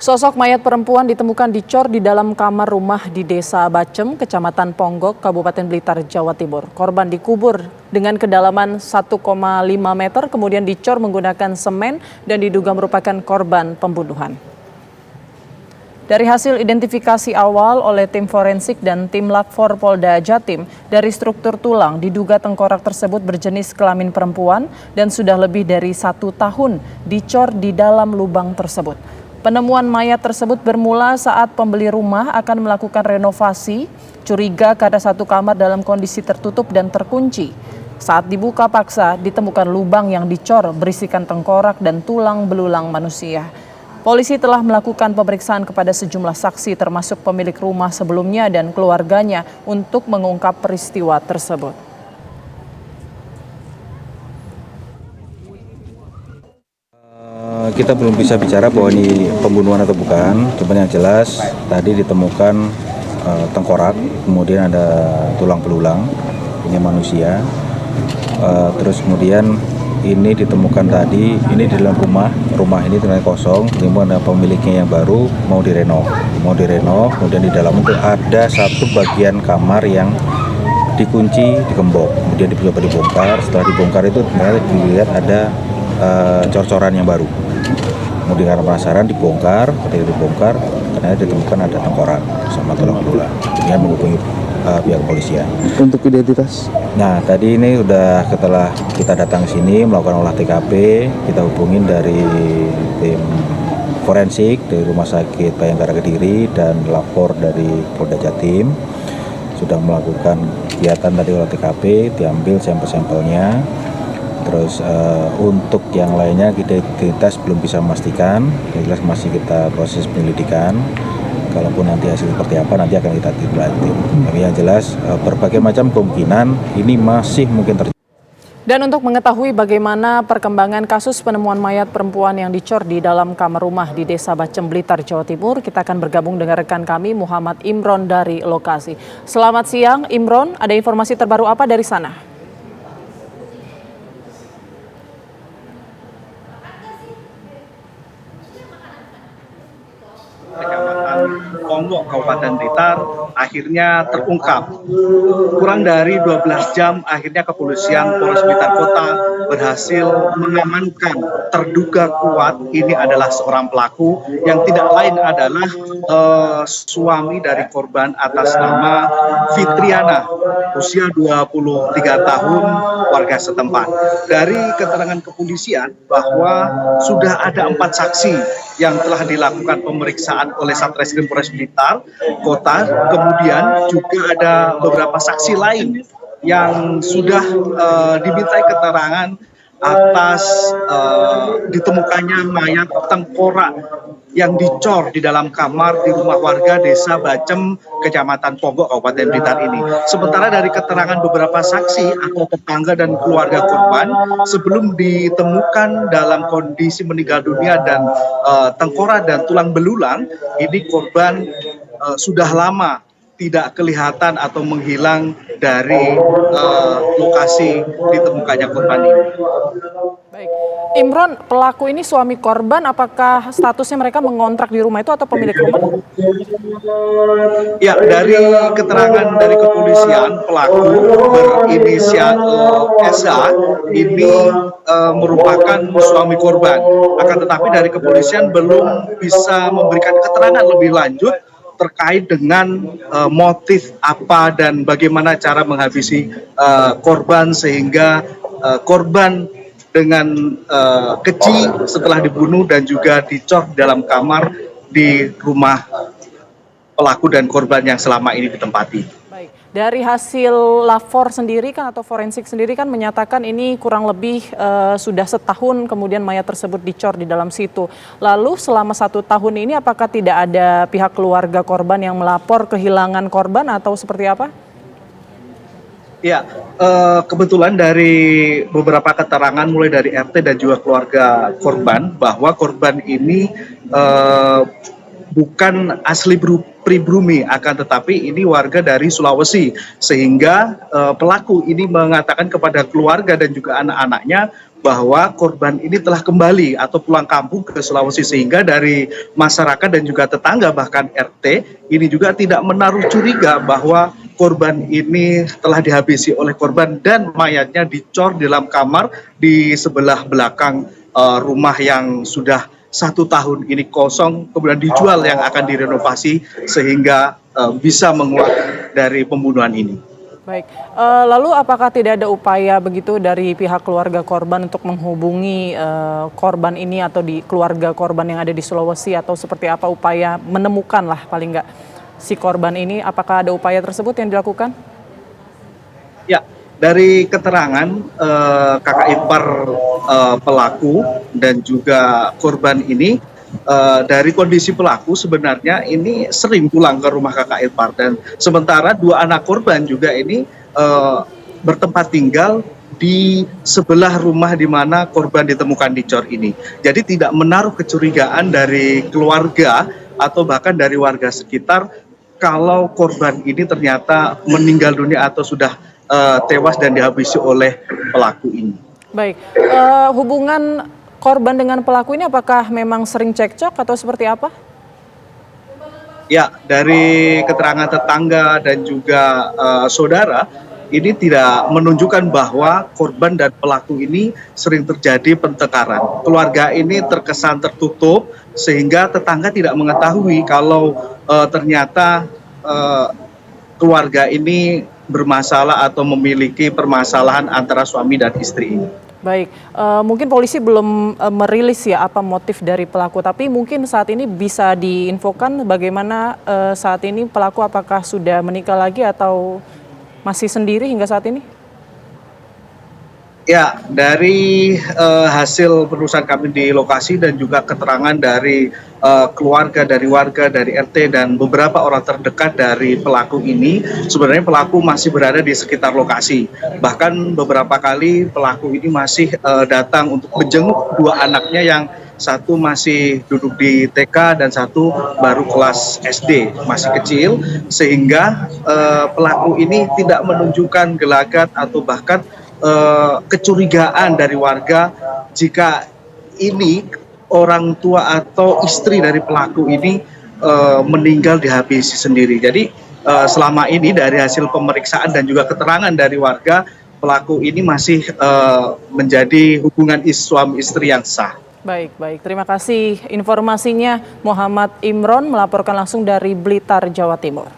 Sosok mayat perempuan ditemukan dicor di dalam kamar rumah di Desa Bacem, Kecamatan Ponggok, Kabupaten Blitar, Jawa Timur. Korban dikubur dengan kedalaman 1,5 meter, kemudian dicor menggunakan semen dan diduga merupakan korban pembunuhan. Dari hasil identifikasi awal oleh tim forensik dan tim Lakfor Polda Jatim, dari struktur tulang diduga tengkorak tersebut berjenis kelamin perempuan dan sudah lebih dari 1 tahun dicor di dalam lubang tersebut. Penemuan mayat tersebut bermula saat pembeli rumah akan melakukan renovasi, curiga karena satu kamar dalam kondisi tertutup dan terkunci. Saat dibuka paksa, ditemukan lubang yang dicor berisikan tengkorak dan tulang belulang manusia. Polisi telah melakukan pemeriksaan kepada sejumlah saksi termasuk pemilik rumah sebelumnya dan keluarganya untuk mengungkap peristiwa tersebut. Kita belum bisa bicara bahwa ini pembunuhan atau bukan, cuman yang jelas tadi ditemukan tengkorak, kemudian ada tulang belulang, ini manusia, terus kemudian ini ditemukan tadi, ini di dalam rumah ini ternyata kosong, kemudian ada pemiliknya yang baru mau direnov, kemudian di dalam itu ada satu bagian kamar yang dikunci, digembok, kemudian dicoba dibongkar, setelah dibongkar itu ternyata dilihat ada cor-coran yang baru. Kemudian karena penasaran dibongkar, ketika dibongkar ternyata ditemukan ada tengkorak sama tulang belulang. Kemudian menghubungi pihak kepolisian. Untuk identitas? Nah tadi ini sudah setelah kita datang sini melakukan olah TKP, kita hubungin dari tim forensik dari Rumah Sakit Bayangkara Kediri dan lapor dari Polda Jatim sudah melakukan kegiatan tadi olah TKP, diambil sampel-sampelnya. Terus untuk yang lainnya kita identitas belum bisa memastikan, jelas masih kita proses penyelidikan. Kalaupun nanti hasil seperti apa nanti akan kita tindak. Tapi yang jelas berbagai macam kemungkinan ini masih mungkin terjadi. Dan untuk mengetahui bagaimana perkembangan kasus penemuan mayat perempuan yang dicor di dalam kamar rumah di Desa Bacem, Blitar, Jawa Timur, kita akan bergabung dengan rekan kami Muhammad Imron dari lokasi. Selamat siang Imron, ada informasi terbaru apa dari sana? Kecamatan Ponggok, Kabupaten Blitar, akhirnya terungkap. Kurang dari 12 jam, akhirnya kepolisian Polres Blitar Kota berhasil mengamankan terduga kuat. Ini adalah seorang pelaku yang tidak lain adalah suami dari korban atas nama Fitriana, usia 23 tahun, warga setempat. Dari keterangan kepolisian bahwa sudah ada 4 saksi yang telah dilakukan pemeriksaan oleh Satreskrim Polres Blitar Kota, kemudian juga ada beberapa saksi lain yang sudah dimintai keterangan atas ditemukannya mayat tengkorak yang dicor di dalam kamar di rumah warga Desa Bacem, Kecamatan Ponggok, Kabupaten Blitar ini. Sementara dari keterangan beberapa saksi atau tetangga dan keluarga korban, sebelum ditemukan dalam kondisi meninggal dunia dan tengkorak dan tulang belulang, ini korban sudah lama tidak kelihatan atau menghilang dari lokasi ditemukannya korban ini. Baik, Imron, pelaku ini suami korban, apakah statusnya mereka mengontrak di rumah itu atau pemilik rumah? Ya, dari keterangan dari kepolisian, pelaku berinisial SA ini merupakan suami korban. Akan tetapi dari kepolisian belum bisa memberikan keterangan lebih lanjut terkait dengan motif apa dan bagaimana cara menghabisi korban sehingga korban dengan keji setelah dibunuh dan juga dicor dalam kamar di rumah pelaku dan korban yang selama ini ditempati. Baik, dari hasil lapor sendiri kan atau forensik sendiri kan menyatakan ini kurang lebih sudah setahun kemudian mayat tersebut dicor di dalam situ. Lalu selama 1 tahun ini apakah tidak ada pihak keluarga korban yang melapor kehilangan korban atau seperti apa? Ya, kebetulan dari beberapa keterangan mulai dari RT dan juga keluarga korban bahwa korban ini bukan asli pribumi, akan tetapi ini warga dari Sulawesi, sehingga pelaku ini mengatakan kepada keluarga dan juga anak-anaknya bahwa korban ini telah kembali atau pulang kampung ke Sulawesi, sehingga dari masyarakat dan juga tetangga bahkan RT ini juga tidak menaruh curiga bahwa korban ini telah dihabisi oleh korban dan mayatnya dicor di dalam kamar di sebelah belakang rumah yang sudah 1 tahun ini kosong, kemudian dijual yang akan direnovasi sehingga bisa menguat dari pembunuhan ini. Baik, lalu apakah tidak ada upaya begitu dari pihak keluarga korban untuk menghubungi korban ini atau di keluarga korban yang ada di Sulawesi, atau seperti apa upaya menemukan lah paling nggak si korban ini? Apakah ada upaya tersebut yang dilakukan? Ya, dari keterangan kakak ipar pelaku dan juga korban ini, dari kondisi pelaku sebenarnya ini sering pulang ke rumah kakak ipar, dan sementara 2 anak korban juga ini bertempat tinggal di sebelah rumah di mana korban ditemukan dicor ini. Jadi tidak menaruh kecurigaan dari keluarga atau bahkan dari warga sekitar kalau korban ini ternyata meninggal dunia atau sudah tewas dan dihabisi oleh pelaku ini. Baik, hubungan korban dengan pelaku ini apakah memang sering cekcok atau seperti apa? Ya, dari keterangan tetangga dan juga saudara, ini tidak menunjukkan bahwa korban dan pelaku ini sering terjadi pertengkaran. Keluarga ini terkesan tertutup sehingga tetangga tidak mengetahui kalau ternyata keluarga ini bermasalah atau memiliki permasalahan antara suami dan istri ini. Baik, mungkin polisi belum merilis ya apa motif dari pelaku, tapi mungkin saat ini bisa diinfokan bagaimana saat ini pelaku, apakah sudah menikah lagi atau masih sendiri hingga saat ini? Ya, dari hasil penelusuran kami di lokasi dan juga keterangan dari keluarga, dari warga, dari RT dan beberapa orang terdekat dari pelaku ini, sebenarnya pelaku masih berada di sekitar lokasi. Bahkan beberapa kali pelaku ini masih datang untuk menjenguk 2 anaknya, yang satu masih duduk di TK dan satu baru kelas SD, masih kecil, sehingga pelaku ini tidak menunjukkan gelagat atau bahkan kecurigaan dari warga jika ini orang tua atau istri dari pelaku ini meninggal dihabisi sendiri. Jadi selama ini dari hasil pemeriksaan dan juga keterangan dari warga, pelaku ini masih menjadi hubungan suami istri yang sah. Baik, baik. Terima kasih informasinya, Muhammad Imron melaporkan langsung dari Blitar, Jawa Timur.